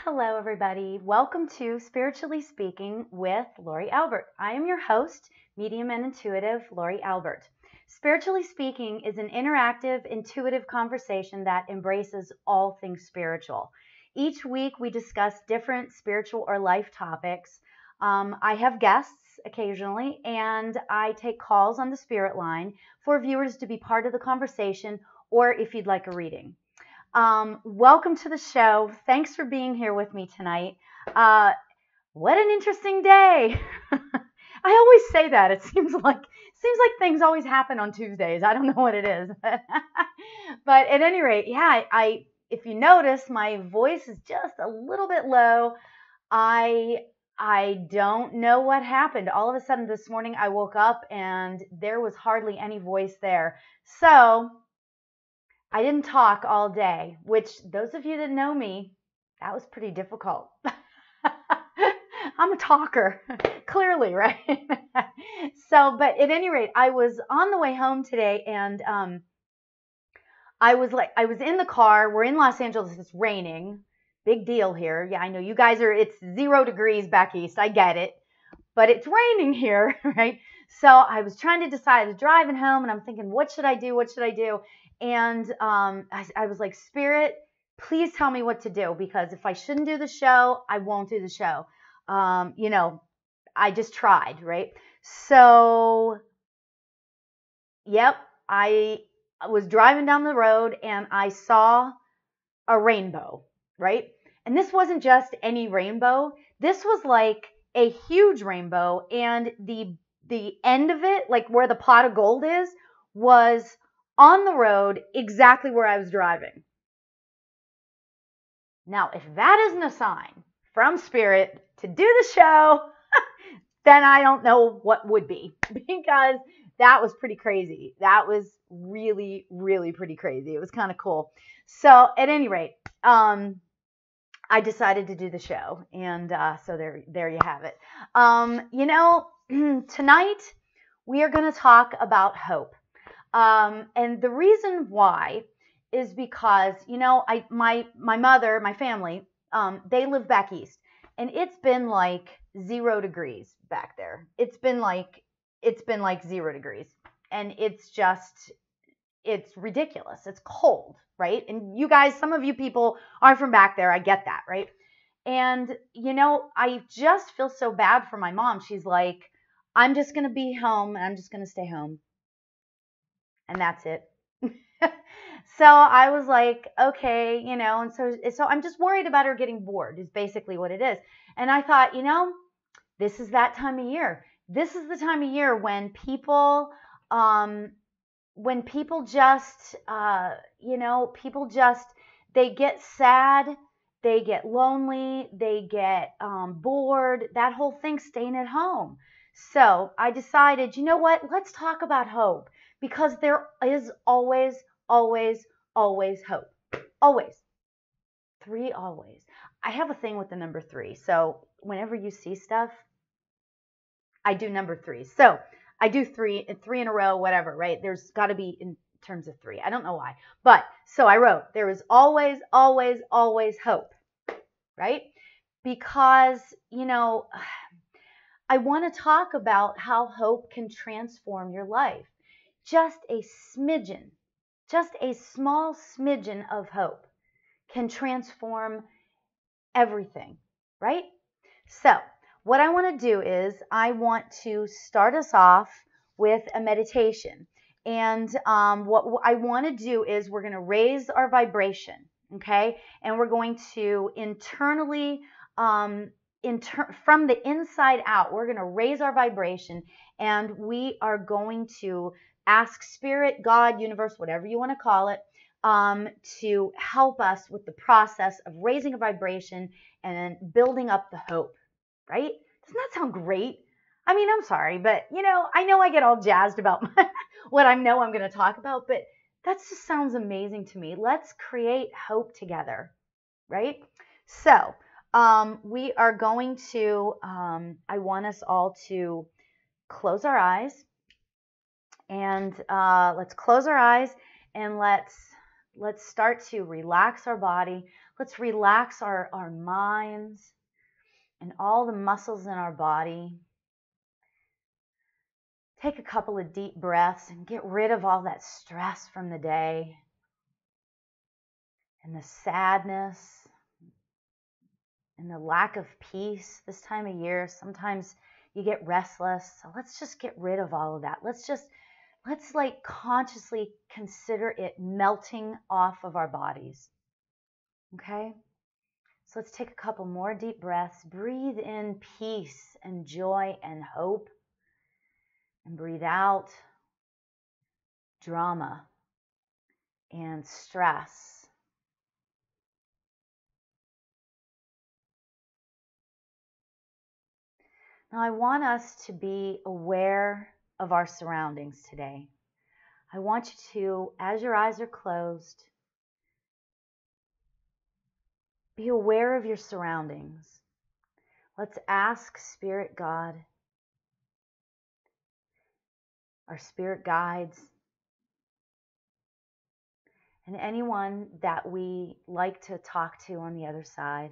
Hello, everybody. Welcome to Spiritually Speaking with Lauri Albert. I am your host, medium and intuitive Lauri Albert. Spiritually Speaking is an interactive, intuitive conversation that embraces all things spiritual. Each week, we discuss different spiritual or life topics. I have guests occasionally, and I take calls on the spirit line for viewers to be part of the conversation, or if you'd like a reading. Welcome to the show. Thanks for being here with me tonight. What an interesting day. I always say that. It seems like things always happen on Tuesdays. I don't know what it is. But at any rate, yeah, if you notice, my voice is just a little bit low. I don't know what happened. All of a sudden this morning I woke up and there was hardly any voice there. So I didn't talk all day, which those of you that know me, that was pretty difficult. I'm a talker, clearly, right? But at any rate, I was on the way home today, and I was in the car. We're in Los Angeles. It's raining. Big deal here. Yeah, I know you guys it's 0 degrees back east. I get it. But it's raining here, right? So I was trying to decide. I was driving home, and I'm thinking, what should I do? What should I do? And I was like, Spirit, please tell me what to do, because if I shouldn't do the show, I won't do the show. I just tried, right? So, yep, I was driving down the road and I saw a rainbow, right? And this wasn't just any rainbow. This was like a huge rainbow, and the end of it, like where the pot of gold is, was on the road exactly where I was driving. Now, if that isn't a sign from Spirit to do the show, then I don't know what would be, because that was pretty crazy. That was really, really pretty crazy. It was kind of cool. So at any rate, I decided to do the show, and so there you have it. Tonight we are going to talk about hope. And the reason why is because, my mother, my family, they live back east, and it's been like 0 degrees back there. It's been like 0 degrees, and it's ridiculous. It's cold, right? And you guys, some of you people aren't from back there. I get that, right? And, I just feel so bad for my mom. She's like, I'm just going to be home, and I'm just going to stay home. And that's it. So I was like, okay, and so I'm just worried about her getting bored is basically what it is. And I thought, this is that time of year. This is the time of year when people just, they get sad, they get lonely, they get bored, that whole thing, staying at home. So I decided, you know what, let's talk about hope. Because there is always, always, always hope. Always. 3 always. I have a thing with the number 3. So whenever you see stuff, I do number 3. So I do 3 in a row, whatever, right? There's got to be in terms of 3. I don't know why. But so I wrote, there is always, always, always hope, right? Because, I want to talk about how hope can transform your life. Just a smidgen, just a small smidgen of hope can transform everything, right? So what I want to do is I want to start us off with a meditation. And what I want to do is we're going to raise our vibration, okay? And we're going to internally, from the inside out, we're going to raise our vibration, and we are going to ask Spirit, God, universe, whatever you want to call it, to help us with the process of raising a vibration and then building up the hope, right? Doesn't that sound great? I mean, I'm sorry, but, I know I get all jazzed about what I know I'm going to talk about, but that just sounds amazing to me. Let's create hope together, right? So we are going to, I want us all to close our eyes. And let's close our eyes and let's let's start to relax our body. Let's relax our minds and all the muscles in our body. Take a couple of deep breaths and get rid of all that stress from the day and the sadness and the lack of peace this time of year. Sometimes you get restless. So let's just get rid of all of that. Let's like consciously consider it melting off of our bodies. Okay? So let's take a couple more deep breaths. Breathe in peace and joy and hope. And breathe out drama and stress. Now I want us to be aware of our surroundings today. I want you to, as your eyes are closed, be aware of your surroundings. Let's ask Spirit God, our spirit guides, and anyone that we like to talk to on the other side.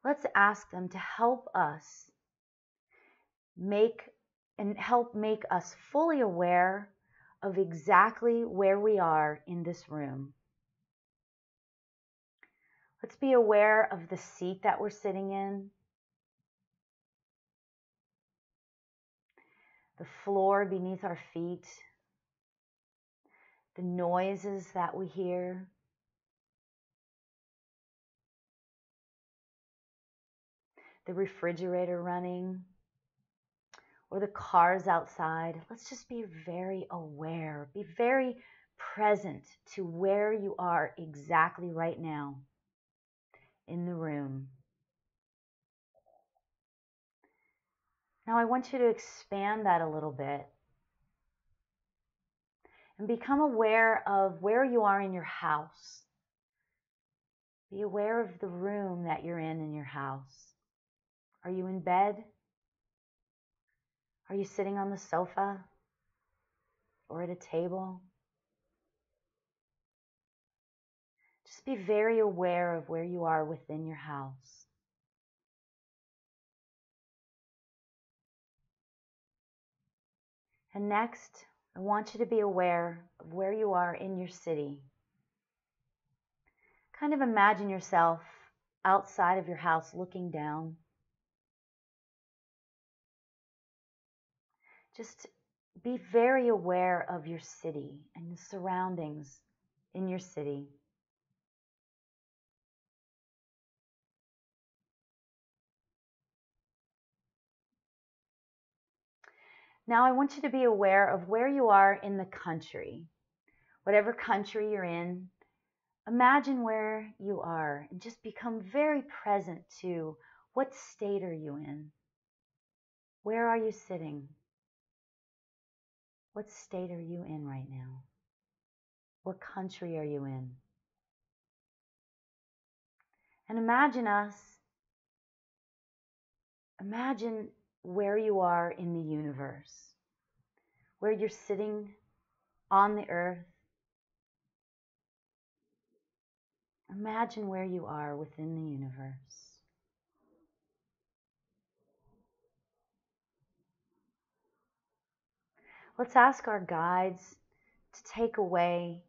Let's ask them to help us help make us fully aware of exactly where we are in this room. Let's be aware of the seat that we're sitting in, the floor beneath our feet, the noises that we hear, the refrigerator running, or the cars outside. Let's just be very aware, be very present to where you are exactly right now in the room. Now I want you to expand that a little bit and become aware of where you are in your house. Be aware of the room that you're in your house. Are you in bed? Are you sitting on the sofa or at a table? Just be very aware of where you are within your house. And next, I want you to be aware of where you are in your city. Kind of imagine yourself outside of your house looking down. Just be very aware of your city and the surroundings in your city. Now I want you to be aware of where you are in the country. Whatever country you're in, imagine where you are and just become very present to what state are you in? Where are you sitting? What state are you in right now? What country are you in? And imagine where you are in the universe, where you're sitting on the earth. Imagine where you are within the universe. Let's ask our guides to take away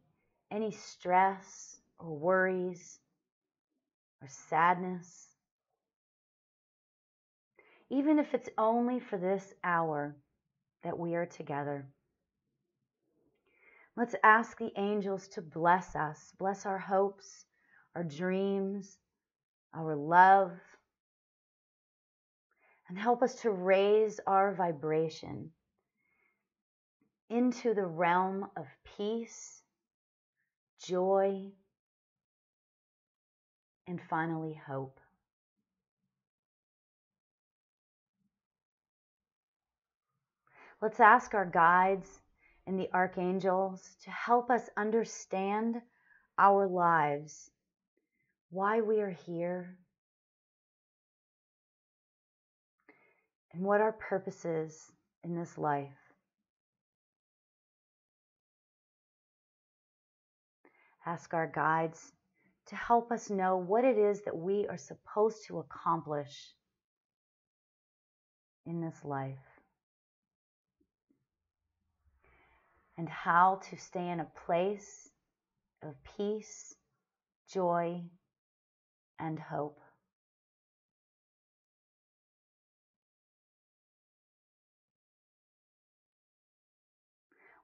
any stress or worries or sadness, even if it's only for this hour that we are together. Let's ask the angels to bless us, bless our hopes, our dreams, our love, and help us to raise our vibration into the realm of peace, joy, and finally hope. Let's ask our guides and the archangels to help us understand our lives, why we are here, and what our purpose is in this life. Ask our guides to help us know what it is that we are supposed to accomplish in this life, and how to stay in a place of peace, joy, and hope.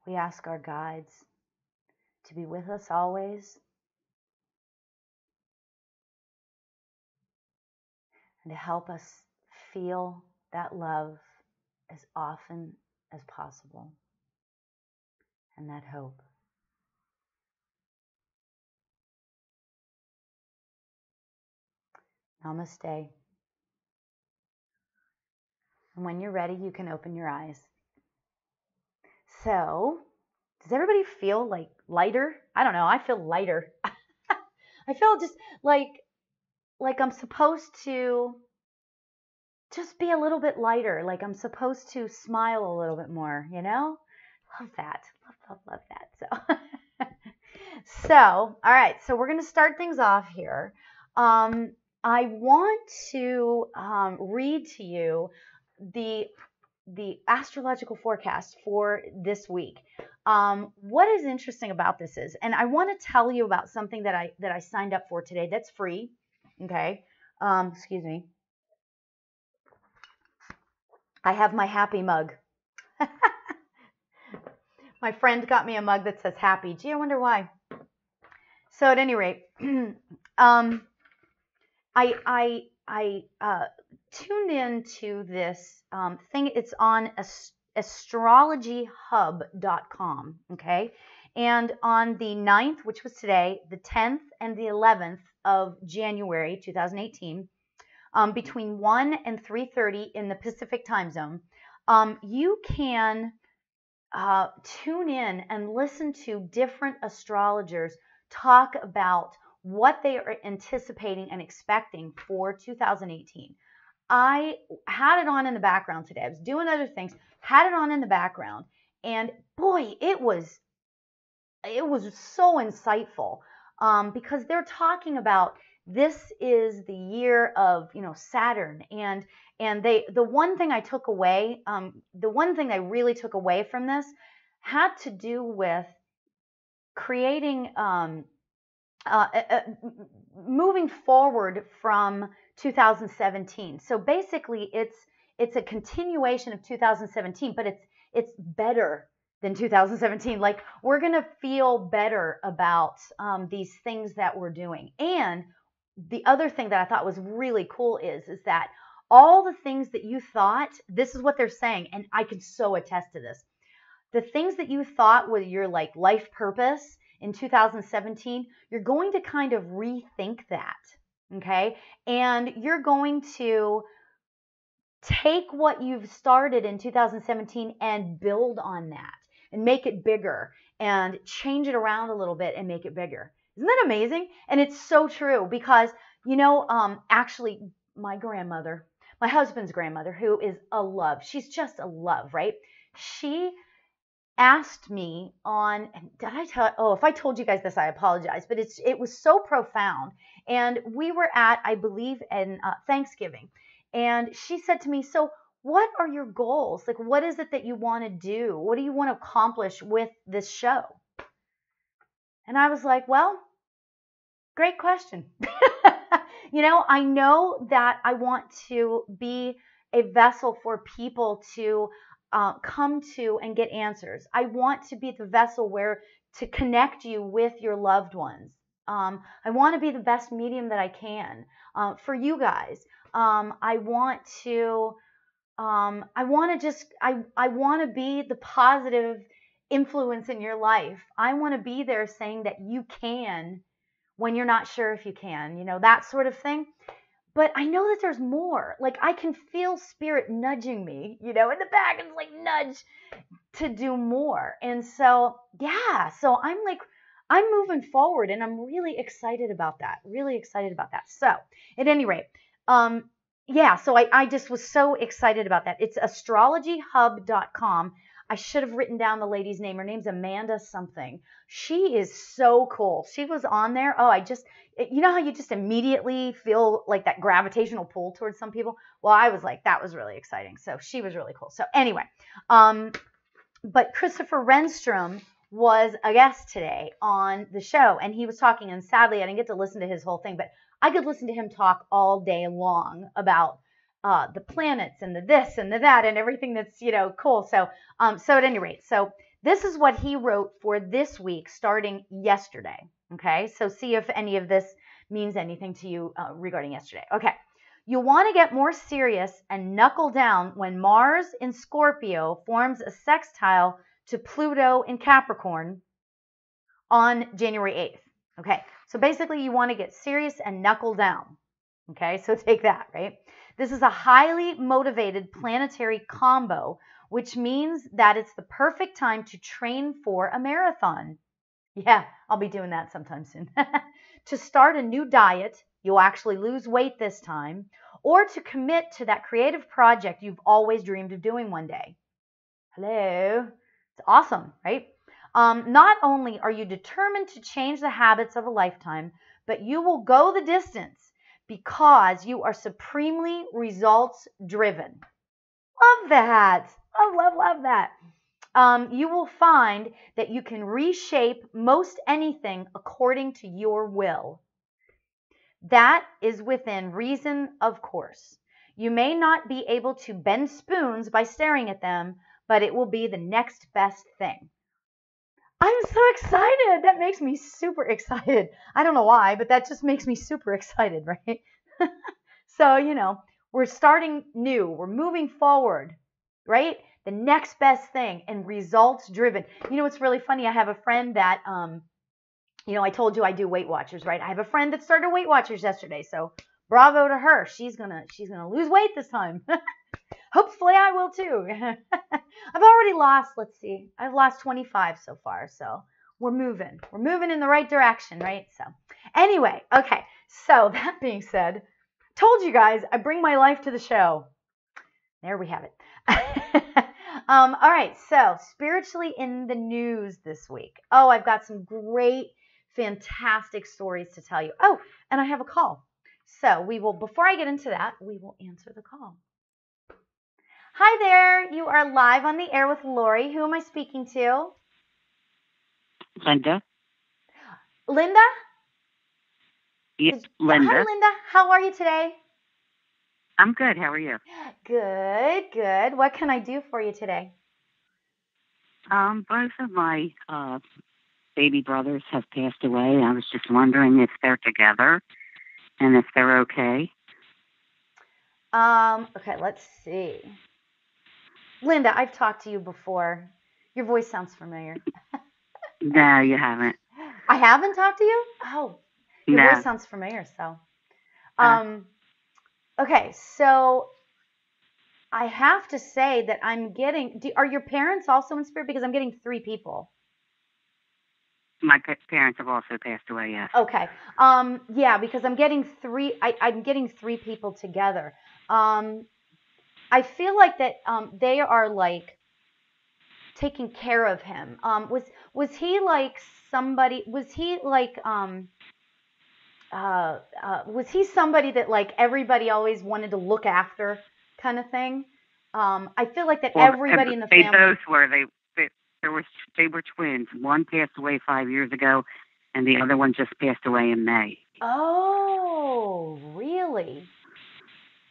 We ask our guides to be with us always and to help us feel that love as often as possible and that hope. Namaste. And when you're ready, you can open your eyes. So, does everybody feel like lighter? I don't know. I feel lighter. I feel just like I'm supposed to just be a little bit lighter. Like I'm supposed to smile a little bit more, you know? Love that. Love that. So, all right. So we're going to start things off here. I want to read to you the astrological forecast for this week. What is interesting about this is, and I want to tell you about something that I signed up for today that's free. Okay. Excuse me. I have my happy mug. My friend got me a mug that says happy. Gee, I wonder why. So at any rate, I tuned into this thing. It's on astrologyhub.com, okay? And on the 9th, which was today, the 10th and the 11th of January 2018, between 1 and 3:30 in the Pacific time zone, you can tune in and listen to different astrologers talk about what they are anticipating and expecting for 2018. I had it on in the background today. I was doing other things, had it on in the background, and boy, it was so insightful because they're talking about this is the year of, Saturn, and the one thing I took away, the one thing I really took away from this had to do with creating moving forward from 2017. So basically it's a continuation of 2017, but it's better than 2017. Like we're going to feel better about these things that we're doing. And the other thing that I thought was really cool is that all the things that you thought, this is what they're saying, and I can so attest to this. The things that you thought were your like life purpose in 2017, you're going to kind of rethink that, okay? And you're going to take what you've started in 2017 and build on that and make it bigger and change it around a little bit and make it bigger. Isn't that amazing? And it's so true because, actually my grandmother, my husband's grandmother, who is a love, she's just a love, right? She asked me on, if I told you guys this, I apologize, but it was so profound. And we were at, I believe, in Thanksgiving. And she said to me, so what are your goals? Like, what is it that you want to do? What do you want to accomplish with this show? And I was like, well, great question. I know that I want to be a vessel for people to come to and get answers. I want to be the vessel to connect you with your loved ones. I want to be the best medium that I can for you guys. I want to be the positive influence in your life. I want to be there saying that you can when you're not sure if you can, that sort of thing. But I know that there's more. Like I can feel spirit nudging me, in the back. It's like nudge to do more. And so, yeah, so I'm moving forward and I'm really excited about that. So at any rate, so I just was so excited about that. It's astrologyhub.com. I should have written down the lady's name. Her name's Amanda something. She is so cool. She was on there. Oh, you know how you just immediately feel like that gravitational pull towards some people? Well, I was like, that was really exciting. So she was really cool. So anyway, but Christopher Renstrom was a guest today on the show, and he was talking, and sadly I didn't get to listen to his whole thing, but I could listen to him talk all day long about the planets and the this and the that and everything that's, cool. So at any rate, so this is what he wrote for this week starting yesterday. Okay, so see if any of this means anything to you regarding yesterday. Okay, you want to get more serious and knuckle down when Mars in Scorpio forms a sextile to Pluto in Capricorn on January 8th. Okay, so basically you want to get serious and knuckle down. Okay, so take that, right? This is a highly motivated planetary combo, which means that it's the perfect time to train for a marathon. Yeah, I'll be doing that sometime soon. To start a new diet, you'll actually lose weight this time, or to commit to that creative project you've always dreamed of doing one day. Hello? It's awesome, right? Not only are you determined to change the habits of a lifetime, but you will go the distance because you are supremely results driven. Love that. Love that. You will find that you can reshape most anything according to your will. That is within reason, of course. You may not be able to bend spoons by staring at them, but it will be the next best thing. I'm so excited. That makes me super excited. I don't know why, but that just makes me super excited, right? So, we're starting new. We're moving forward, right? The next best thing and results driven. It's really funny. I have a friend that, I told you I do Weight Watchers, right? I have a friend that started Weight Watchers yesterday. So bravo to her. She's gonna lose weight this time. Hopefully I will too. I've already lost, let's see, I've lost 25 so far. So we're moving in the right direction, right? So anyway, okay. So that being said, told you guys I bring my life to the show. There we have it. All right. So spiritually in the news this week. Oh, I've got some great, fantastic stories to tell you. Oh, and I have a call. So before I get into that, we will answer the call. Hi there. You are live on the air with Lauri. Who am I speaking to? Linda. Linda? Yes, Linda. Hi, Linda. How are you today? I'm good. How are you? Good. What can I do for you today? Both of my baby brothers have passed away. I was just wondering if they're together and if they're okay. Okay, let's see. Linda, I've talked to you before. Your voice sounds familiar. No, you haven't. I haven't talked to you? Oh, your voice sounds familiar, so. Okay, so I have to say that I'm getting, are your parents also in spirit? Because I'm getting 3 people. My parents have also passed away, yes. Okay. Yeah, because I'm getting 3, I'm getting 3 people together. I feel like that they are like taking care of him. Was he like somebody, was he somebody that like everybody always wanted to look after kind of thing? I feel like that everybody in the family. They both were. They were twins. One passed away 5 years ago, and the other one just passed away in May. Oh, really?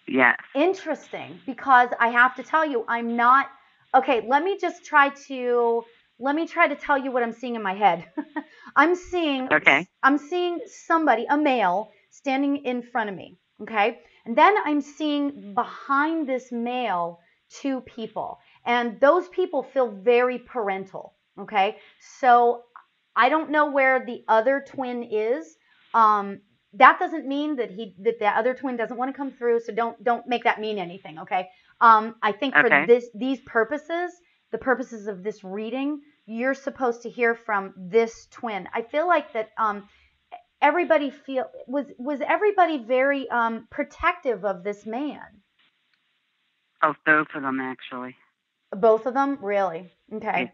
Yes. Interesting, because I have to tell you, I'm not, okay, let me try to tell you what I'm seeing in my head. I'm seeing somebody, a male, standing in front of me, okay? And then I'm seeing behind this male 2 people, and those people feel very parental, okay? So I don't know where the other twin is. That doesn't mean that the other twin doesn't want to come through, so don't make that mean anything, okay? I think for these purposes, the purposes of this reading, you're supposed to hear from this twin. I feel like that everybody was everybody very protective of this man. Both of them, actually. Both of them, really? Okay.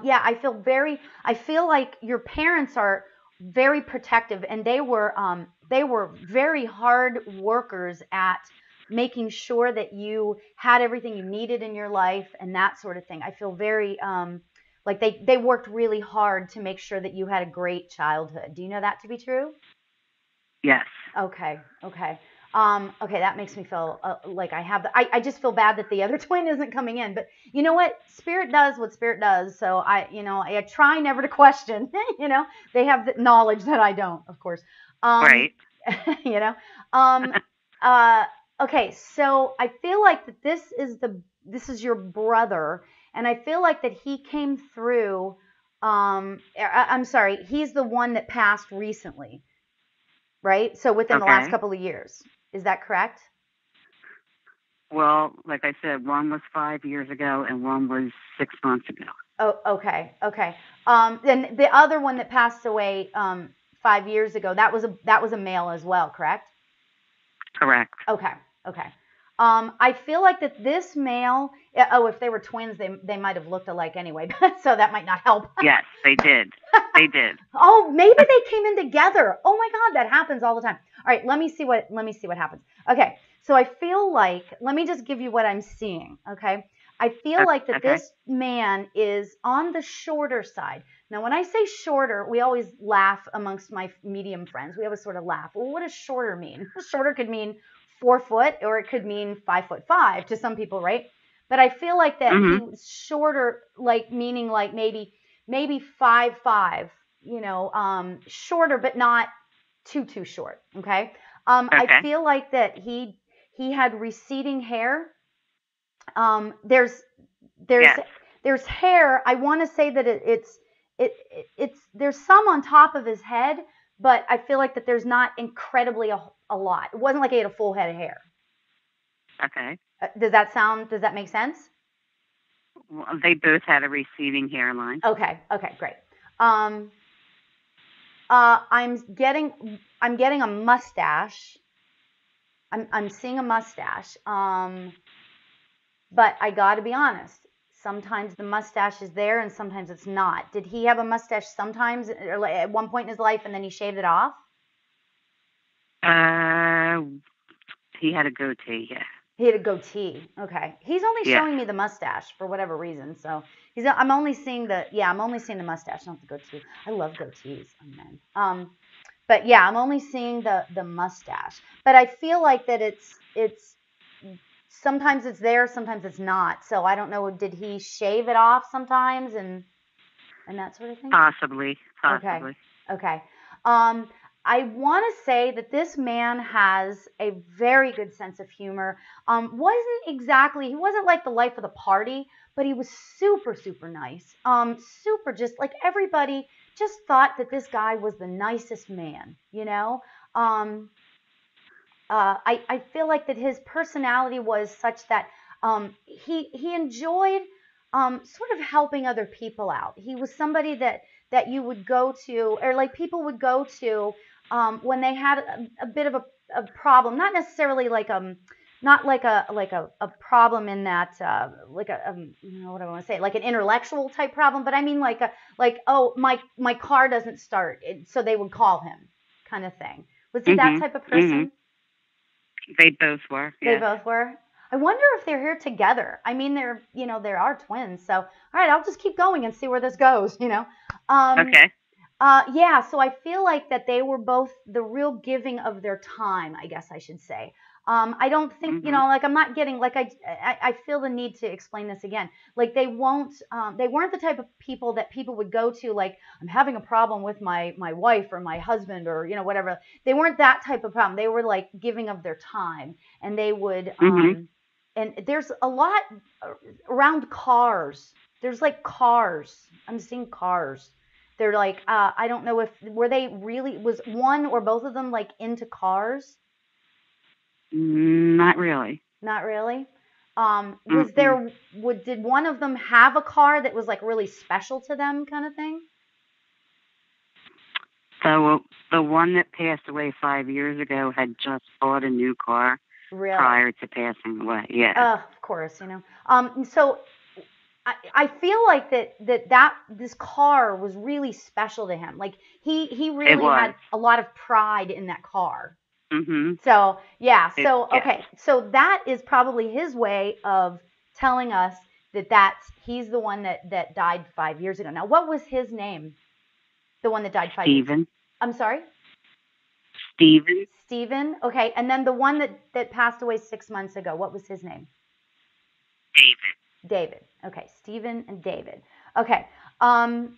Yeah, I feel like your parents are very protective, and they were very hard workers at making sure that you had everything you needed in your life and that sort of thing. I feel very, like they worked really hard to make sure that you had a great childhood. Do you know that to be true? Yes. Okay, okay. Okay, that makes me feel like I have I just feel bad that the other twin isn't coming in, but you know what? Spirit does what spirit does. So I try never to question, they have the knowledge that I don't, of course. Um, Right. you know, um, uh, okay, so I feel like that this is your brother, and I feel like that he came through, I'm sorry, he's the one that passed recently, right? So within the last Okay. couple of years. Is that correct? Well, like I said, one was 5 years ago and one was 6 months ago. Oh, okay. Okay. Then the other one that passed away 5 years ago, that was a male as well, correct? Correct. Okay. Okay. I feel like that this male, oh, if they were twins, they might have looked alike anyway, so that might not help. Yes, they did. They did. Oh, maybe they came in together. Oh my God, that happens all the time. All right, let me see what happens. Okay, so I feel like, let me just give you what I'm seeing. Okay, I feel like that Okay. this man is on the shorter side. Now, when I say shorter, we always laugh amongst my medium friends. We always sort of laugh. Well, what does shorter mean? Shorter could mean 4 foot, or it could mean 5'5" to some people, right? But I feel like that he Mhm. was shorter, like meaning like maybe 5'5", shorter, but not too short. Okay. I Okay. feel like that he had receding hair. There's there's Yes. there's hair. I want to say that it's there's some on top of his head, but I feel like that there's not incredibly a lot. It wasn't like he had a full head of hair. Okay. Does that make sense? Well, they both had a receding hairline. Okay. Okay. Great. Um, Uh, I'm getting a mustache. I'm seeing a mustache. But I got to be honest. Sometimes the mustache is there, and sometimes it's not. Did he have a mustache sometimes, or like at one point in his life, and then he shaved it off? Uh, he had a goatee. Yeah. He had a goatee. Okay. He's only Yes. showing me the mustache for whatever reason. So I'm only seeing I'm only seeing the mustache, not the goatee. I love goatees on men. But yeah, I'm only seeing the mustache. But I feel like that it's sometimes it's there, sometimes it's not. So I don't know. Did he shave it off sometimes and that sort of thing? Possibly. Okay. Possibly. Okay. Um, I want to say that this man has a very good sense of humor. He wasn't like the life of the party, but he was super, super nice. Super, just like everybody just thought that this guy was the nicest man, you know? Um, I feel like that his personality was such that he enjoyed sort of helping other people out. He was somebody that you would go to, or like people would go to when they had a bit of a problem, not necessarily like not like a problem in that like a what do I want to say, like an intellectual type problem, but I mean like, oh, my car doesn't start, so they would call him, kind of thing. Was he that Mhm. type of Mhm. person? They both were. They Yes. both were. I wonder if they're here together. I mean, there are twins. So, all right, I'll just keep going and see where this goes. Um, Okay. yeah, so I feel like that they were both the real giving of their time, I guess I should say. I don't think, Mhm. like I'm not getting, like I feel the need to explain this again. Like they weren't the type of people that people would go to, like, I'm having a problem with my wife or my husband or, whatever. They weren't that type of problem. They were like giving of their time, and they would, Mhm. and there's a lot around cars. There's like cars. I'm seeing cars. They're like, I don't know if were they really was one or both of them like into cars? Not really. Not really. Was Mm-mm. there would did one of them have a car that was like really special to them, kind of thing? So the one that passed away 5 years ago had just bought a new car Really? prior to passing away. Yeah. Of course. So I feel like that this car was really special to him. Like he really had a lot of pride in that car. Mm-hmm. So yeah, so Yes. okay, so that is probably his way of telling us that he's the one that died 5 years ago. Now, what was his name? The one that died 5 years ago. I'm sorry? Stephen. Okay, and then the one that passed away 6 months ago, what was his name? David. Okay, Stephen and David. Okay. I'm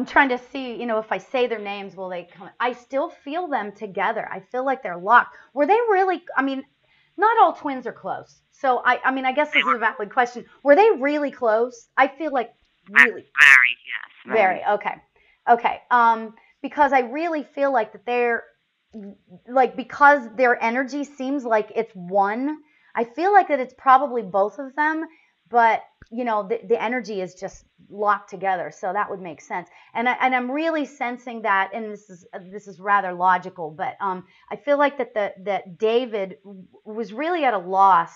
trying to see, if I say their names, will they come? I still feel them together. I feel like they're locked. Were they really? I mean, not all twins are close. So I guess this is a valid question. Were they really close? I feel like really. Very, yes. Very. Okay. Because I really feel like that they're like, because their energy seems like it's one. I feel like that it's probably both of them, but the energy is just locked together, so that would make sense. And I'm really sensing that, and this is rather logical, but I feel like that David was really at a loss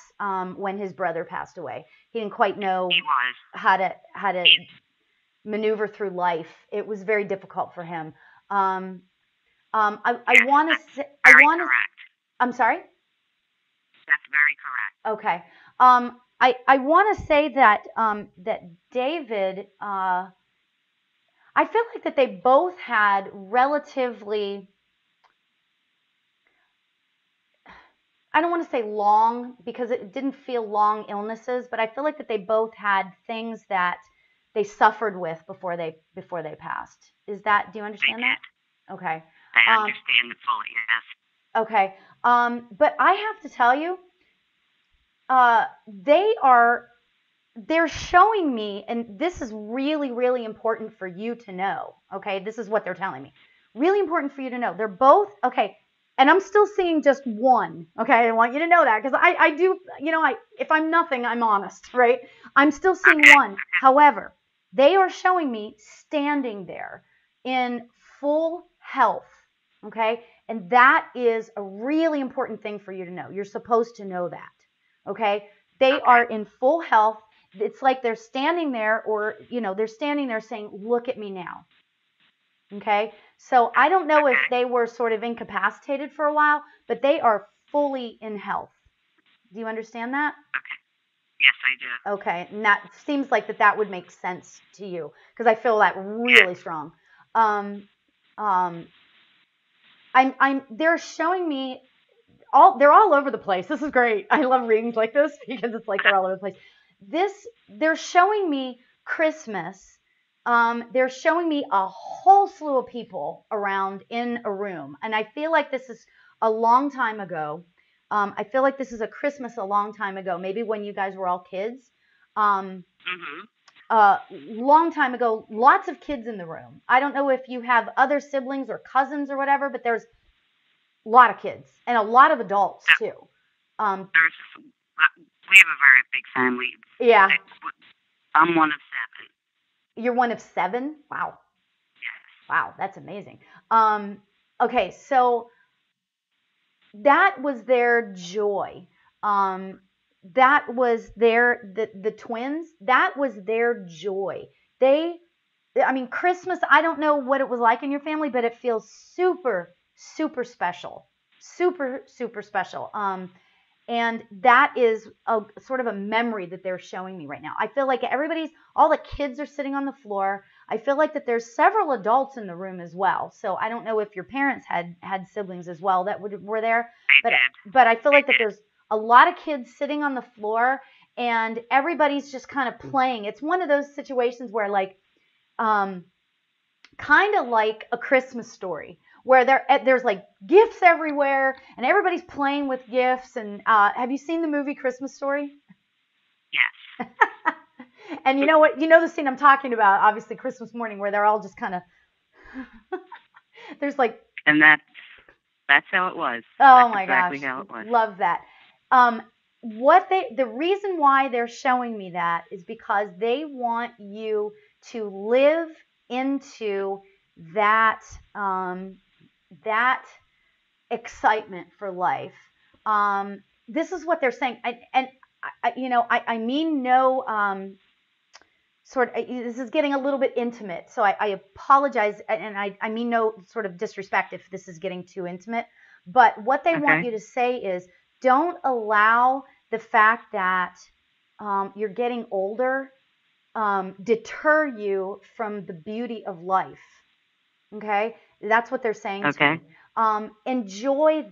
when his brother passed away. He didn't quite know how to maneuver through life. It was very difficult for him. I want to say, I'm sorry? That's very correct. Okay. I want to say that that David, I feel like that they both had relatively, I don't want to say long, because it didn't feel long illnesses, but I feel like that they both had things that they suffered with before they passed. Do you understand that? Okay. I understand it fully, yes. Okay. But I have to tell you, they're showing me, and this is really, really important for you to know. Okay. This is what they're telling me. Really important for you to know. They're both, okay. And I'm still seeing just one. Okay. I want you to know that, because I do, if I'm nothing, I'm honest, right? I'm still seeing one. However, they are showing me standing there in full health. Okay. And that is a really important thing for you to know. You're supposed to know that. Okay. They are in full health. It's like they're standing there, or, they're standing there saying, look at me now. Okay. So I don't know if they were sort of incapacitated for a while, but they are fully in health. Do you understand that? Yes, I do. Okay. And that seems like that would make sense to you, because I feel that really strong. They're showing me they're all over the place. This is great. I love readings like this, because it's like they're all over the place. They're showing me Christmas. They're showing me a whole slew of people around in a room. And I feel like this is a long time ago. I feel like this is a Christmas a long time ago, maybe when you guys were all kids. Long time ago, lots of kids in the room. I don't know if you have other siblings or cousins or whatever, but there's a lot of kids and a lot of adults too. We have a very big family. Yeah. I'm one of 7. You're one of 7? Wow. Yes. Wow, that's amazing. Okay, so that was their joy. That was the twins. That was their joy. Christmas, I don't know what it was like in your family, but it feels super, super special. Super, super special. And that is a sort of a memory that they're showing me right now. I feel like all the kids are sitting on the floor. I feel like that there's several adults in the room as well. So I don't know if your parents had siblings as well that were there. But I feel like that there's a lot of kids sitting on the floor, and everybody's just kind of playing. It's one of those situations where, like, kind of like A Christmas Story, where there's like gifts everywhere, and everybody's playing with gifts. And have you seen the movie Christmas Story? Yes. And you know what? You know the scene I'm talking about, obviously, Christmas morning, where they're all just kind of there's like. And that's how it was. Oh, that's my exactly gosh. How it was. Love that. The reason why they're showing me that is because they want you to live into that excitement for life. This is what they're saying. And I mean no, this is getting a little bit intimate, so I apologize, and I mean no sort of disrespect if this is getting too intimate, but what they want you to say is, don't allow the fact that you're getting older deter you from the beauty of life. Okay, that's what they're saying to me. Enjoy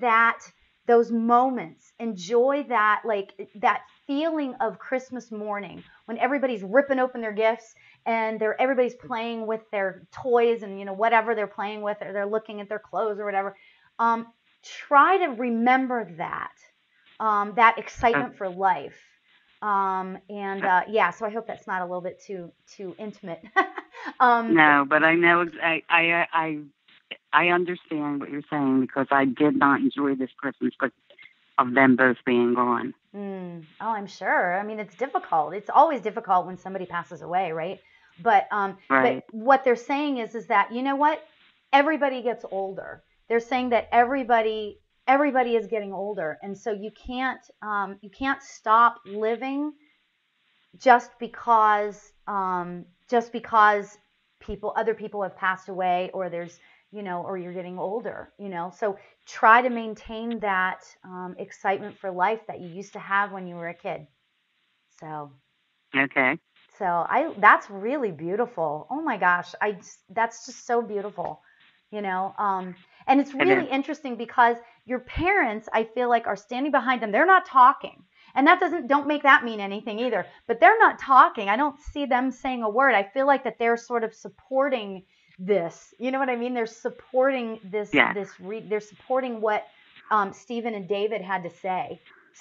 those moments. Enjoy that, like that feeling of Christmas morning when everybody's ripping open their gifts and everybody's playing with their toys and whatever they're playing with, or they're looking at their clothes or whatever. Try to remember that excitement for life. So I hope that's not a little bit too intimate. No, but I know I understand what you're saying, because I did not enjoy this Christmas because of them both being gone. Oh, I'm sure. I mean, it's difficult. It's always difficult when somebody passes away, right? But but what they're saying is that, you know what? Everybody gets older. They're saying that everybody is getting older, and so you can't stop living just because other people have passed away, or there's or you're getting older, so try to maintain that excitement for life that you used to have when you were a kid. So that's really beautiful. Oh my gosh, that's just so beautiful, and it's really interesting because your parents, I feel like, are standing behind them. They're not talking. And that don't make that mean anything either, but they're not talking. I don't see them saying a word. I feel like that they're sort of supporting this. You know what I mean? They're supporting this. They're supporting what Stephen and David had to say.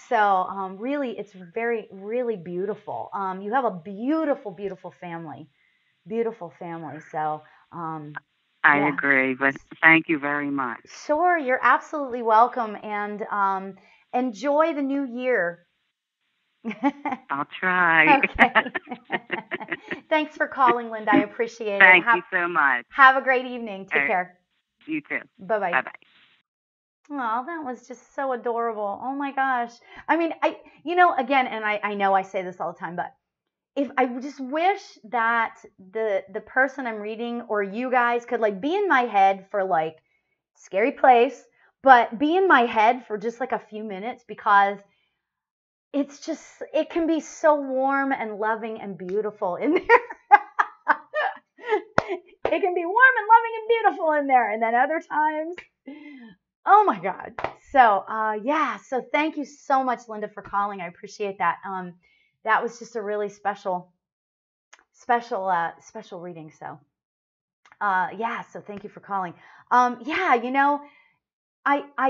So really, it's really beautiful. You have a beautiful, beautiful family. Beautiful family. So I agree, but thank you very much. Sure, you're absolutely welcome, and enjoy the new year. I'll try. Okay. Thanks for calling, Linda. I appreciate it. Thank you so much. Have a great evening. Take care. You too. Bye-bye. Bye-bye. Oh, that was just so adorable. Oh my gosh. I mean, again, and I know I say this all the time, but if I just wish that the person I'm reading, or you guys, could like be in my head for like scary place, but be in my head for just like a few minutes, because it can be so warm and loving and beautiful in there. It can be warm and loving and beautiful in there. And then other times, oh my God. So, so thank you so much, Linda, for calling. I appreciate that. That was just a really special reading. So, so thank you for calling. I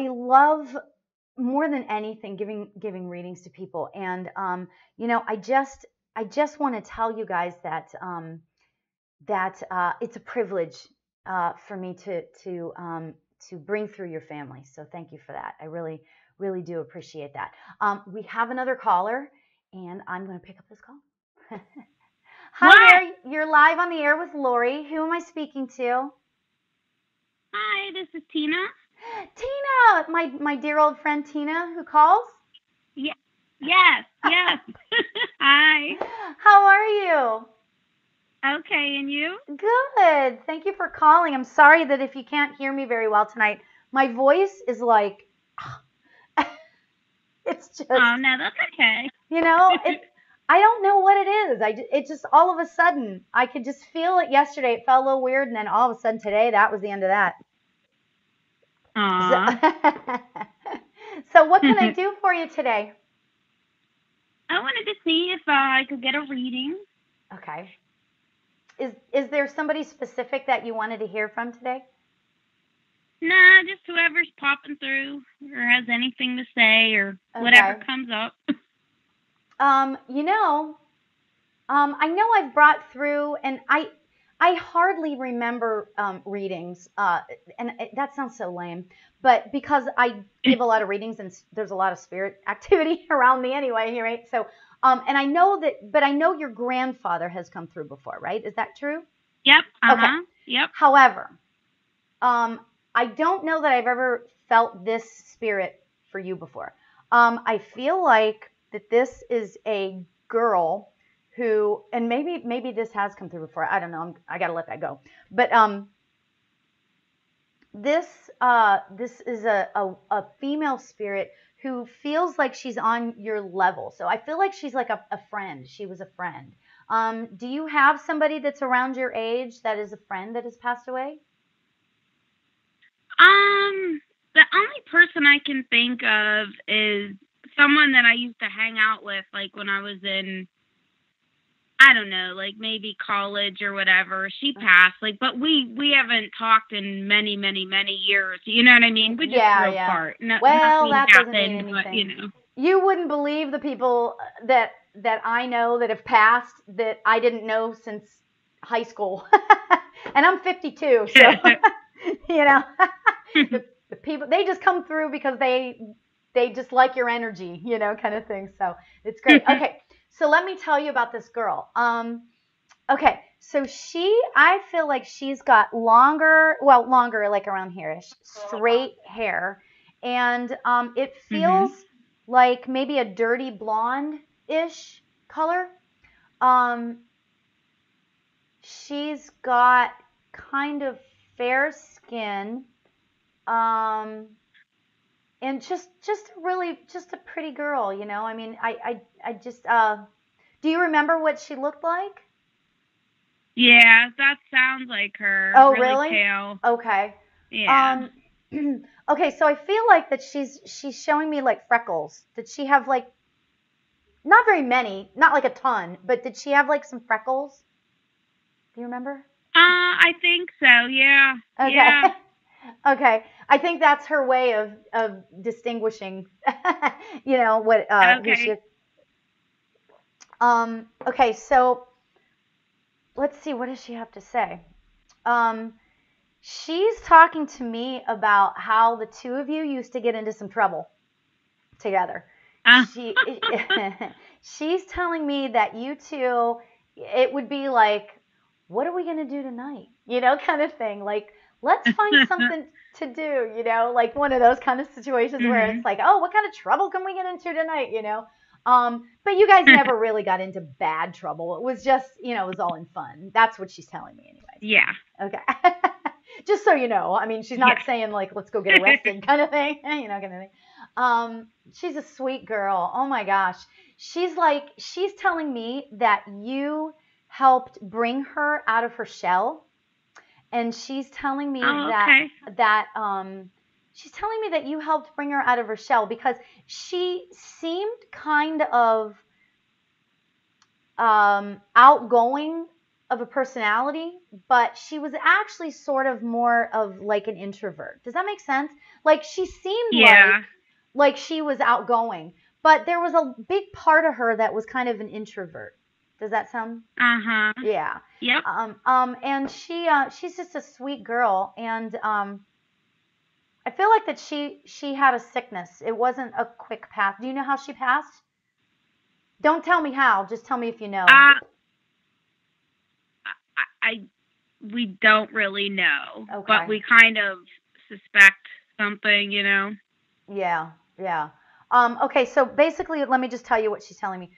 love, more than anything, giving readings to people, and I just want to tell you guys that it's a privilege for me to bring through your family. So thank you for that. I really, really do appreciate that. We have another caller, and I'm going to pick up this call. Hi there, you're live on the air with Lauri. Who am I speaking to? Hi, this is Tina. Tina, my dear old friend Tina, who calls? Yes. Hi. How are you? Okay, and you? Good. Thank you for calling. I'm sorry that if you can't hear me very well tonight, my voice is like, it's just. Oh, no, that's okay. I don't know what it is. It just, all of a sudden, I could just feel it yesterday. It felt a little weird, and then all of a sudden today, that was the end of that. So what can I do for you today? I wanted to see if I could get a reading. Okay. Is there somebody specific that you wanted to hear from today? Nah, just whoever's popping through or has anything to say, or whatever comes up. I know I've brought through, and I hardly remember readings, and that sounds so lame, but because I give a lot of readings and there's a lot of spirit activity around me anyway, right? So, and I know but I know your grandfather has come through before, right? Is that true? Yep. Okay. Yep. However, I don't know that I've ever felt this spirit for you before. I feel like that this is a girl who, and maybe this has come through before. I don't know. I got to let that go. But this is a female spirit who feels like she's on your level. So I feel like she's like a friend. She was a friend. Do you have somebody that's around your age that is a friend that has passed away? The only person I can think of is someone that I used to hang out with, like when I was in, I don't know, like maybe college or whatever. She passed, like, but we haven't talked in many, many, many years. You know what I mean? We just grew apart. Well, that doesn't mean anything. But, you know. You wouldn't believe the people that I know that have passed that I didn't know since high school. And I'm 52, so you know, the people, they just come through because they just like your energy, you know, kind of thing. So it's great. Okay, so let me tell you about this girl. Okay, so I feel like she's got longer, like around here-ish, straight hair, and it feels like maybe a dirty blonde-ish color. She's got kind of fair skin, and just a pretty girl, you know. I mean, I just do you remember what she looked like? Yeah, that sounds like her. Oh, really? Pale. Okay. Yeah. Okay, so I feel like that she's showing me like freckles. Did she have like, not very many, not like a ton, but did she have like some freckles? Do you remember? I think so, yeah. Okay. Yeah. Okay. I think that's her way of distinguishing, you know, what, who she is. Okay, so let's see, what does she have to say? She's talking to me about how the two of you used to get into some trouble together. She's telling me that you two, it would be like, what are we going to do tonight? You know, kind of thing. Like, let's find something to do, you know, like one of those kind of situations where it's like, oh, what kind of trouble can we get into tonight, you know? But you guys never really got into bad trouble. It was just, you know, it was all in fun. That's what she's telling me anyway. Yeah. Okay. Just so you know. I mean, she's not saying like, let's go get arrested kind of thing, you know, kind of thing. She's a sweet girl. Oh my gosh. She's telling me that you helped bring her out of her shell. And she's telling me she's telling me that you helped bring her out of her shell because she seemed kind of outgoing of a personality, but she was actually sort of more of like an introvert. Does that make sense? Like she seemed like she was outgoing, but there was a big part of her that was kind of an introvert. Does that sound? Yeah. Yep. And she's just a sweet girl, and I feel like that she had a sickness. It wasn't a quick path. Do you know how she passed? Don't tell me how. Just tell me if you know. We don't really know, okay. But we kind of suspect something, you know. Yeah. Okay, so basically, let me just tell you what she's telling me.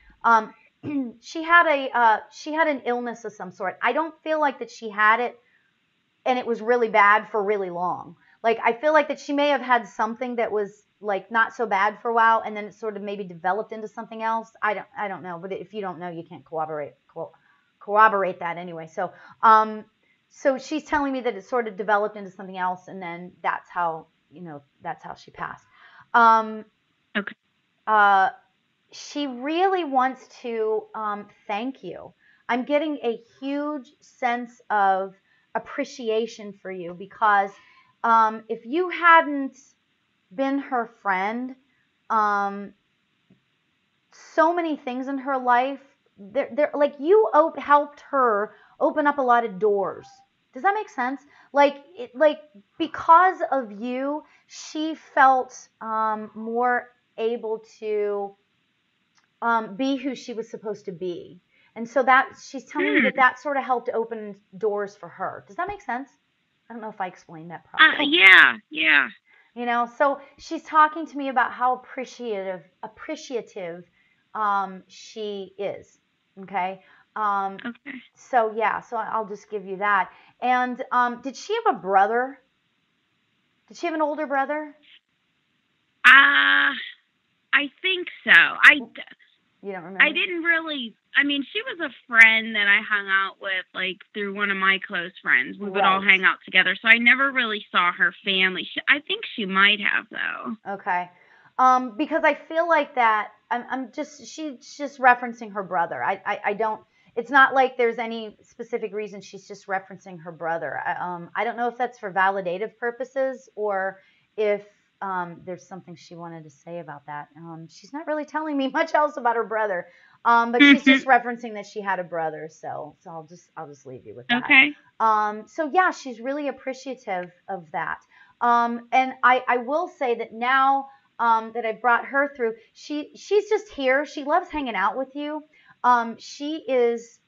She had an illness of some sort. I don't feel like that she had it and it was really bad for really long. Like I feel like that she may have had something that was like not so bad for a while and then it sort of maybe developed into something else. I don't know, but if you don't know, you can't corroborate that anyway. So so she's telling me that it sort of developed into something else and then that's how she passed. Okay. She really wants to thank you. I'm getting a huge sense of appreciation for you because if you hadn't been her friend, so many things in her life, like you helped her open up a lot of doors. Does that make sense? Like because of you, she felt more able to be who she was supposed to be. And so that she's telling me that sort of helped open doors for her. Does that make sense? I don't know if I explained that properly. Yeah. You know, so she's talking to me about how appreciative she is. Okay. Okay. So yeah, so I'll just give you that. And did she have a brother? Did she have an older brother? I think so. You don't remember? I didn't really. I mean, she was a friend that I hung out with, like, through one of my close friends. We would all hang out together, so I never really saw her family. I think she might have, though. Okay. Because I feel like that. She's just referencing her brother. I don't. It's not like there's any specific reason. She's just referencing her brother. I don't know if that's for validative purposes or if there's something she wanted to say about that. She's not really telling me much else about her brother. But she's just referencing that she had a brother. So I'll just leave you with that. Okay. So yeah, she's really appreciative of that. And I will say that now that I brought her through, she's just here. She loves hanging out with you. She is.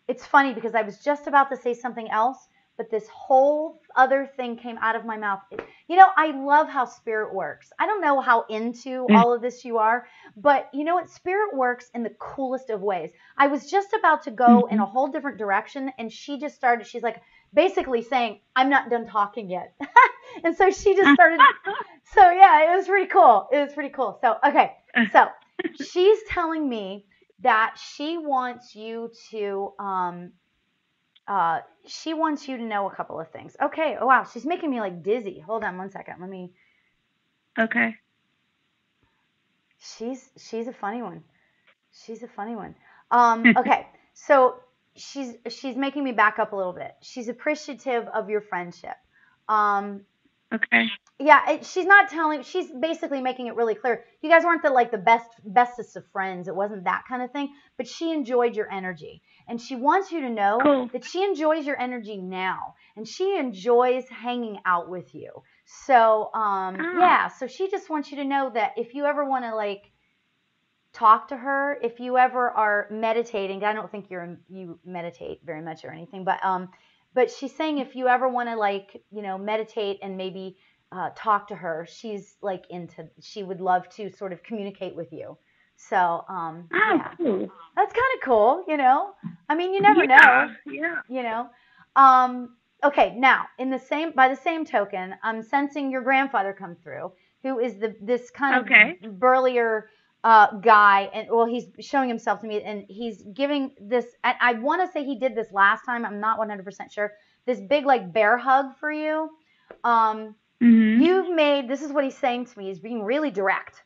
It's funny because I was just about to say something else, but this whole other thing came out of my mouth. You know, I love how spirit works. I don't know how into all of this you are, but you know what? Spirit works in the coolest of ways. I was just about to go in a whole different direction, and she just started. She's like basically saying, "I'm not done talking yet," and so she just started. So yeah, it was pretty cool. So okay, so she's telling me that she wants you to know a couple of things. Okay. Oh wow, she's making me like dizzy. Hold on one second. Let me. Okay. She's a funny one. Okay. So she's making me back up a little bit. She's appreciative of your friendship. Okay. Yeah, she's not telling. She's basically making it really clear. You guys weren't the bestest of friends. It wasn't that kind of thing. But she enjoyed your energy, and she wants you to know that she enjoys your energy now, and she enjoys hanging out with you. So, yeah. So she just wants you to know that if you ever want to like talk to her, if you ever are meditating, I don't think you meditate very much or anything, but she's saying if you ever want to like meditate and maybe talk to her, she's like she would love to sort of communicate with you. So yeah, cool. That's kind of cool, I mean, you never know. Yeah. Okay, now by the same token, I'm sensing your grandfather come through, who is this kind of burlier guy, and well, he's showing himself to me, and he's giving this. I want to say he did this last time. I'm not 100% sure. This big like bear hug for you. You've made, this is what he's saying to me. He's being really direct.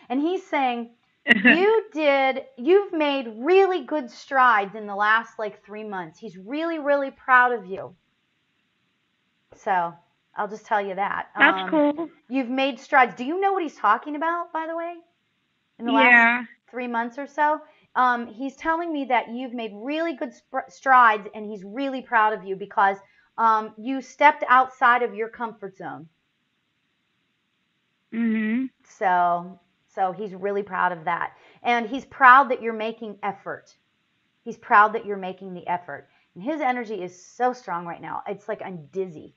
And he's saying, you've made really good strides in the last like 3 months. He's really, really proud of you. So I'll just tell you that. That's cool. You've made strides. Do you know what he's talking about, by the way? In the last 3 months or so? He's telling me that you've made really good strides, and he's really proud of you because you stepped outside of your comfort zone. So he's really proud of that. And he's proud that you're making effort. He's proud that you're making the effort. And his energy is so strong right now. It's like I'm dizzy.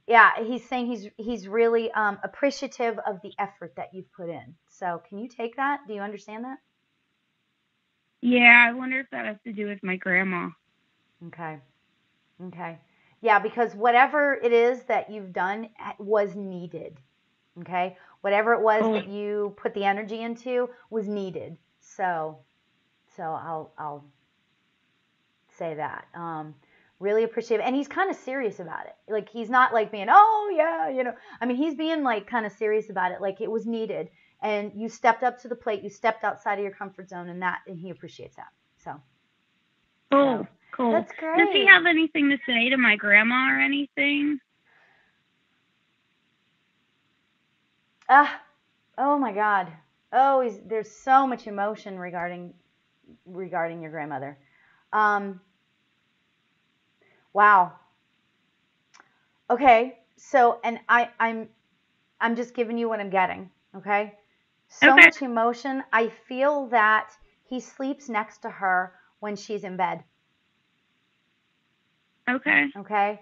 Yeah, he's saying he's really appreciative of the effort that you've put in. So can you take that? Do you understand that? Yeah, I wonder if that has to do with my grandma. Okay. Yeah, because whatever it is that you've done was needed. Okay? Whatever it was that you put the energy into was needed. So I'll say that. Really appreciate it. And he's kind of serious about it. Like, he's not like being, oh yeah, I mean, he's being like kind of serious about it. Like, it was needed. And you stepped up to the plate. You stepped outside of your comfort zone, and he appreciates that. So. Cool. That's great. Does he have anything to say to my grandma or anything? Oh my God. Oh, there's so much emotion regarding your grandmother. Wow. Okay. So, and I'm just giving you what I'm getting. Okay. So much emotion. I feel that he sleeps next to her when she's in bed. Okay.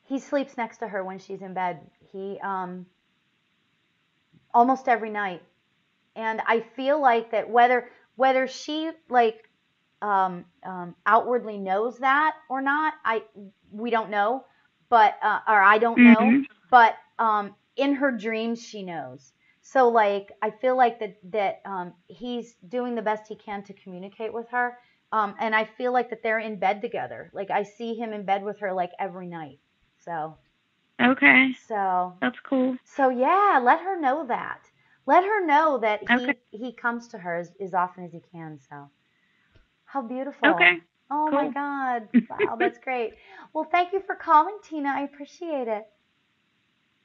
He sleeps next to her when she's in bed. almost every night. And I feel like that whether she like outwardly knows that or not, we don't know, but or I don't know, but in her dreams she knows. So like I feel like that he's doing the best he can to communicate with her, and I feel like that they're in bed together. Like I see him in bed with her like every night. So Okay. so That's cool. so yeah, let her know that. Let her know that Okay. he comes to her as often as he can. So how beautiful. Okay. Oh Cool. my God. Wow, that's great. Well, thank you for calling, Tina. I appreciate it.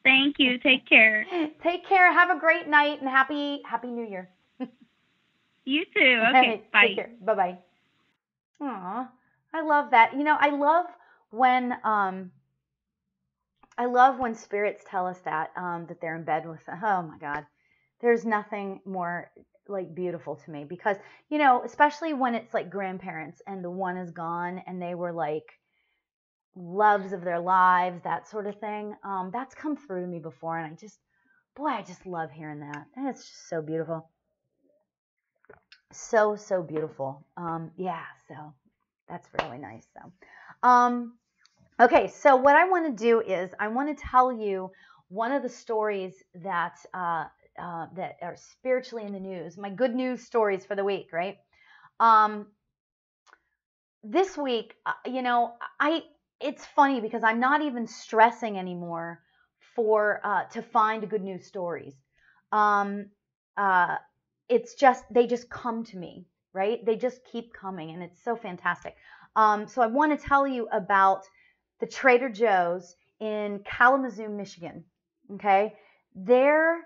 Thank you. Take care. Take care. Have a great night and happy New Year. You too. Okay. Bye. Take care. Bye-bye. Aw, I love that. You know, I love when spirits tell us that they're in bed with. Oh my God, there's nothing more like beautiful to me because you know, especially when it's like grandparents and the one is gone and they were like loves of their lives, that sort of thing. That's come through to me before, and I just love hearing that. And it's just so beautiful, so beautiful. Yeah, so that's really nice. So, okay, so what I want to do is I want to tell you one of the stories that that are spiritually in the news. My good news stories for the week, right? This week, you know, it's funny because I'm not even stressing anymore for to find good news stories. Um, it's just they just come to me, right? They just keep coming, and it's so fantastic. So I want to tell you about the Trader Joe's in Kalamazoo, Michigan. Okay, their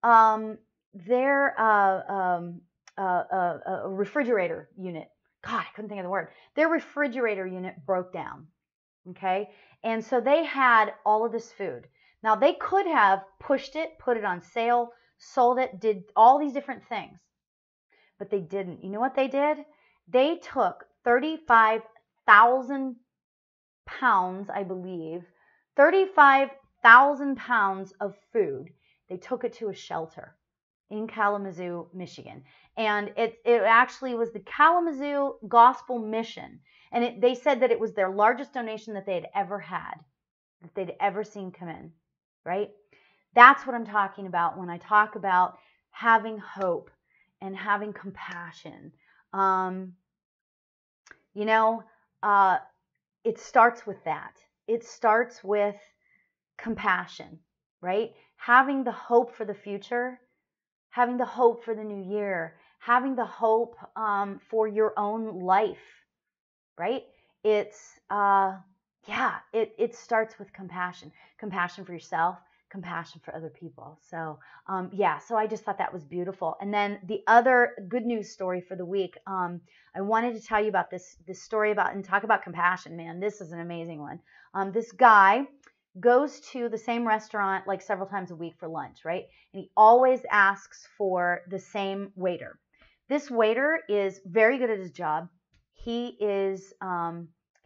um, their refrigerator unit. God, I couldn't think of the word. Their refrigerator unit broke down. Okay, and so they had all of this food. Now they could have pushed it, put it on sale, sold it, did all these different things, but they didn't. You know what they did? They took 35,000 pounds, I believe, 35,000 pounds of food. They took it to a shelter in Kalamazoo, Michigan. And it actually was the Kalamazoo Gospel Mission. And they said that it was their largest donation that they had ever had, that they'd ever seen come in, right? That's what I'm talking about when I talk about having hope and having compassion. You know, it starts with that. It starts with compassion, right? Having the hope for the future, having the hope for the new year, having the hope for your own life, right? It's it starts with compassion for yourself, compassion for other people. So so I just thought that was beautiful. And then the other good news story for the week, I wanted to tell you about this story about and talk about compassion. Man, this is an amazing one. This guy goes to the same restaurant like several times a week for lunch, right? And he always asks for the same waiter. This waiter is very good at his job. He is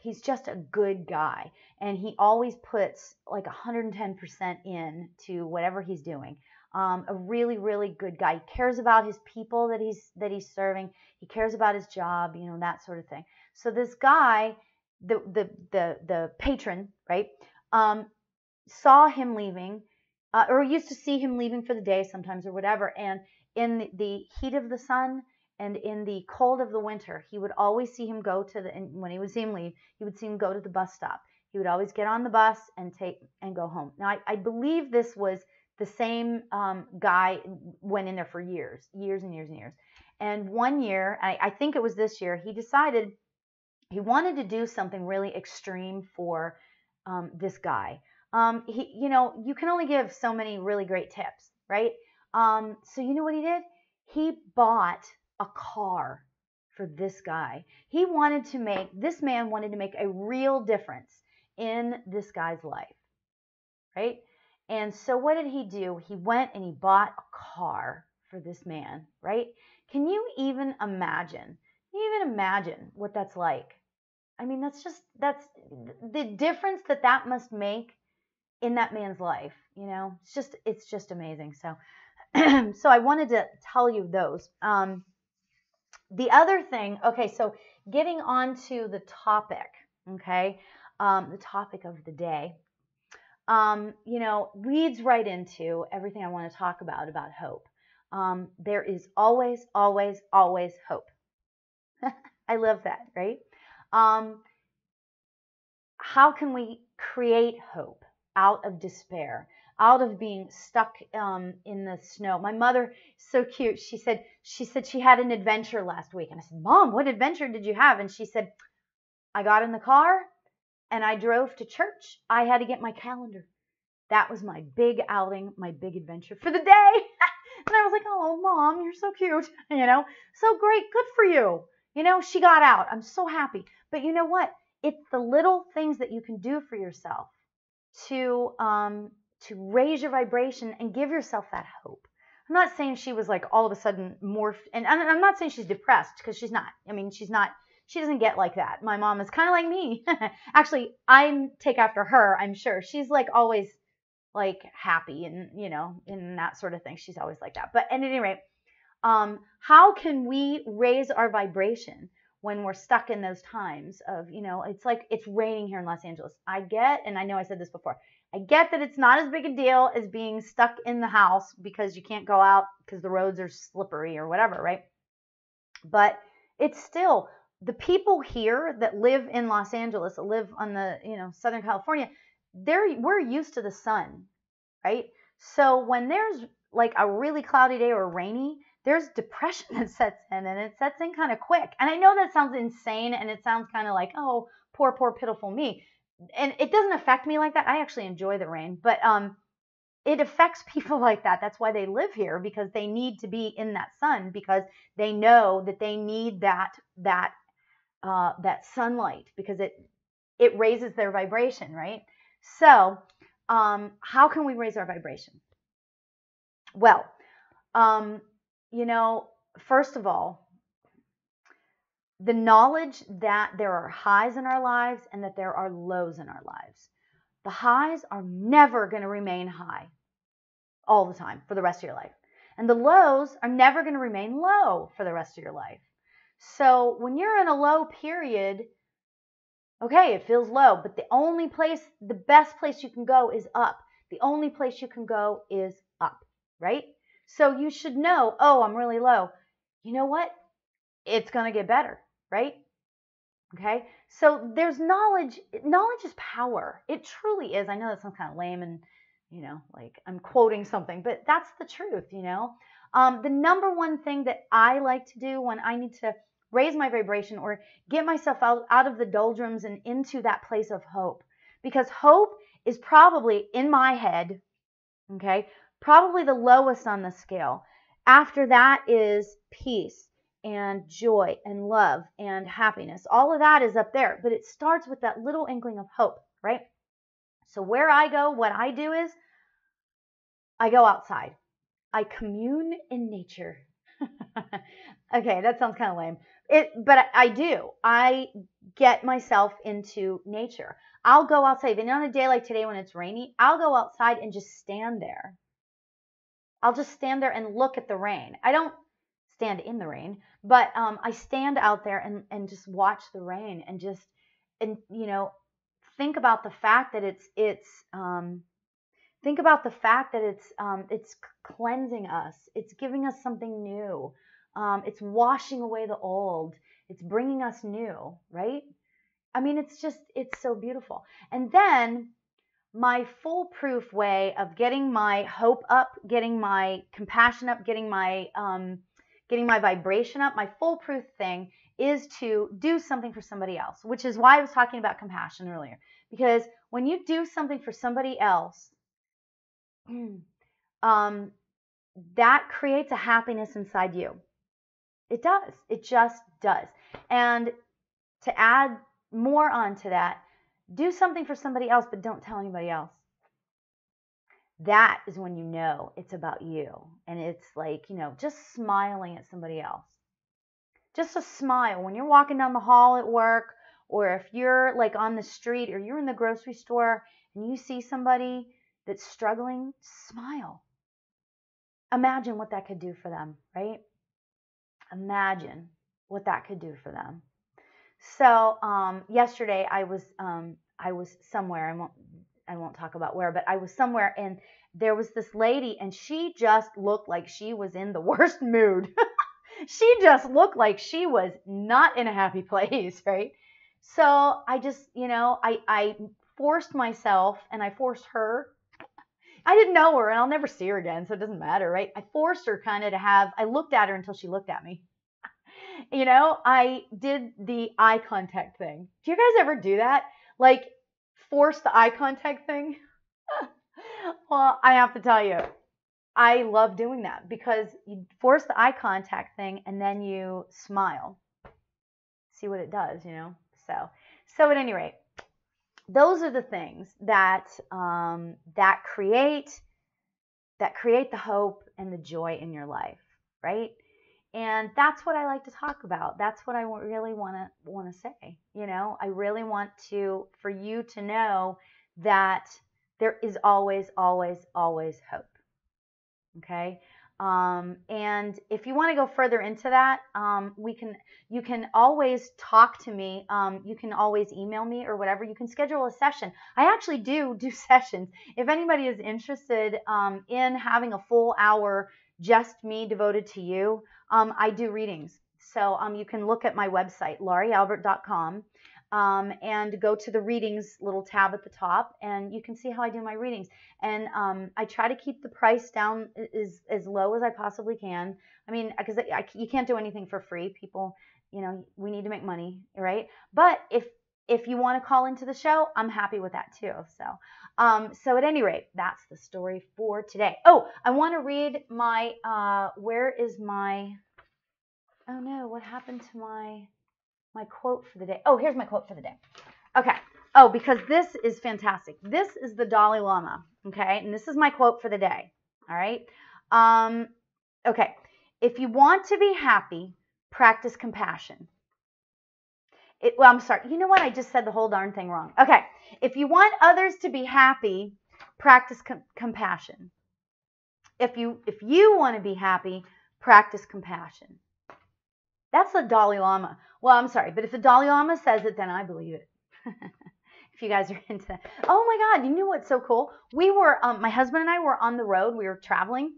he's just a good guy, and he always puts like 110% in to whatever he's doing. A really, really good guy. He cares about his people that he's serving. He cares about his job, you know, that sort of thing. So this guy, the patron, right, saw him leaving, or used to see him leaving for the day sometimes or whatever. And in the heat of the sun and in the cold of the winter, he would always see him go to and when he would see him leave, he would see him go to the bus stop. He would always get on the bus and go home. Now, I believe this was the same guy went in there for years and years and years. And one year, I think it was this year, he decided he wanted to do something really extreme for this guy. You can only give so many really great tips, right? So you know what he did? He bought a car for this guy. This man wanted to make a real difference in this guy's life, right? And so what did he do? He went and he bought a car for this man, right? Can you even imagine? Can you even imagine what that's like? I mean, that's the difference that must make in that man's life, you know. It's just amazing. So So I wanted to tell you those. The other thing, okay, so getting on to the topic, okay, the topic of the day, leads right into everything I want to talk about hope. There is always, always, always hope. I love that, right? How can we create hope out of despair, out of being stuck in the snow? My mother, so cute. She said she had an adventure last week, and I said, "Mom, what adventure did you have?" And she said, "I got in the car and I drove to church. I had to get my calendar. That was my big outing, my big adventure for the day." And I was like, "Oh, Mom, you're so cute. So great. Good for you. She got out. I'm so happy." But you know what? It's the little things that you can do for yourself to raise your vibration and give yourself that hope. I'm not saying she was like all of a sudden morphed, and I'm not saying she's depressed, because she's not. I mean, she's not. She doesn't get like that. My mom is kind of like me. Actually, I take after her, I'm sure. She's like always like happy and, and that sort of thing. She's always like that. But at any rate, how can we raise our vibration when we're stuck in those times of, it's like it's raining here in Los Angeles. I get, and I know I said this before, I get that it's not as big a deal as being stuck in the house because you can't go out because the roads are slippery or whatever, right? But it's still, the people here that live in Los Angeles, that live on the, Southern California, we're used to the sun, right? So when there's like a really cloudy day or rainy, there's depression that sets in, and it sets in kind of quick. And I know that sounds insane, and it sounds kind of like, oh, poor, pitiful me. And it doesn't affect me like that. I actually enjoy the rain, but it affects people like that. That's why they live here, because they need to be in that sun, because they know that they need that sunlight, because it raises their vibration, right? So how can we raise our vibration? Well, first of all, the knowledge that there are highs in our lives and that there are lows in our lives. The highs are never going to remain high all the time for the rest of your life. And the lows are never going to remain low for the rest of your life. So when you're in a low period, okay, it feels low, but the best place you can go is up. The only place you can go is up, right? So you should know, oh, I'm really low. You know what? It's going to get better, right? Okay? So there's knowledge. Knowledge is power. It truly is. I know that sounds kind of lame and, like I'm quoting something, but that's the truth, The number one thing that I like to do when I need to raise my vibration or get myself out of the doldrums and into that place of hope, because hope is probably, in my head, okay, probably the lowest on the scale. After that is peace and joy and love and happiness. All of that is up there, but it starts with that little inkling of hope, right? So where I go, what I do is I go outside. I commune in nature. Okay, that sounds kind of lame. But I do. I get myself into nature. I'll go outside. Even on a day like today when it's rainy, I'll go outside and just stand there. I'll just stand there and look at the rain. I don't stand in the rain, but I stand out there and just watch the rain and just, think about the fact that it's cleansing us. It's giving us something new. It's washing away the old. It's bringing us new, right? I mean, it's so beautiful. And then my foolproof way of getting my hope up, getting my compassion up, getting my vibration up, my foolproof thing is to do something for somebody else, which is why I was talking about compassion earlier. Because when you do something for somebody else, that creates a happiness inside you. It does. It just does. And to add more onto that, do something for somebody else, but don't tell anybody else. That is when you know it's about you. And it's like, just smiling at somebody else. Just a smile. When you're walking down the hall at work, or if you're like on the street, or you're in the grocery store and you see somebody that's struggling, smile. imagine what that could do for them, right? Imagine what that could do for them. So yesterday I was somewhere. I won't talk about where, but I was somewhere, and there was this lady, and she just looked like she was in the worst mood. She just looked like she was not in a happy place, right? So I just, I forced myself, and I forced her. I didn't know her, and I'll never see her again, so it doesn't matter, right? I forced her kind of I looked at her until she looked at me. I did the eye contact thing. Do you guys ever do that? Like, force the eye contact thing? Well, I have to tell you, I love doing that because you force the eye contact thing and then you smile. See what it does, So at any rate, those are the things that that create the hope and the joy in your life, right? And that's what I like to talk about. That's what I really want to say. I really want for you to know that there is always, always, always hope. Okay. And if you want to go further into that, you can always talk to me. You can always email me or whatever. You can schedule a session. I actually do sessions. If anybody is interested in having a full hour, just me devoted to you, I do readings. So you can look at my website, laurialbert.com, and go to the readings little tab at the top, and you can see how I do my readings. And I try to keep the price down as low as I possibly can. I mean, because you can't do anything for free. People, we need to make money, right? But if you want to call into the show, I'm happy with that too. So at any rate, that's the story for today. Oh, I want to read my, oh no, what happened to my quote for the day? Oh, here's my quote for the day. Okay. Oh, because this is fantastic. This is the Dalai Lama, okay? And this is my quote for the day, all right? Okay. If you want to be happy, practice compassion. I'm sorry. You know what? I just said the whole darn thing wrong. Okay. If you want others to be happy, practice compassion. If you want to be happy, practice compassion. That's the Dalai Lama. Well, I'm sorry, but if the Dalai Lama says it, then I believe it. If you guys are into that. Oh my God, you know what's so cool? We were, my husband and I were on the road. We were traveling,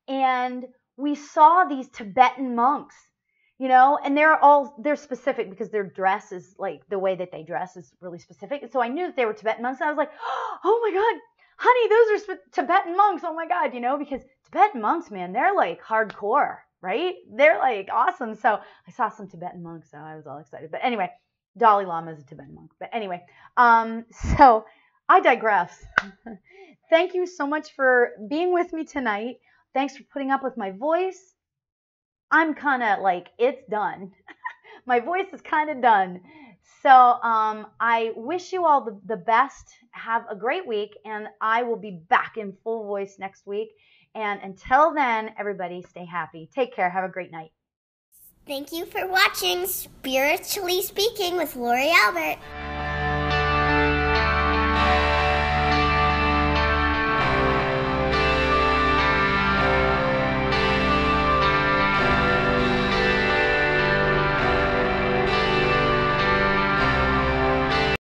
and we saw these Tibetan monks. And they're specific because their dress is like the way that they dress is really specific. And so I knew that they were Tibetan monks. And I was like, oh my God, honey, those are Tibetan monks. Oh my God, because Tibetan monks, man, they're like hardcore, right? They're like awesome. So I saw some Tibetan monks, so I was all excited. But anyway, Dalai Lama is a Tibetan monk. But anyway, so I digress. Thank you so much for being with me tonight. Thanks for putting up with my voice. I'm kind of like, it's done. My voice is kind of done. So I wish you all the best. Have a great week, and I will be back in full voice next week. And until then, everybody stay happy. Take care. Have a great night. Thank you for watching Spiritually Speaking with Lauri Albert.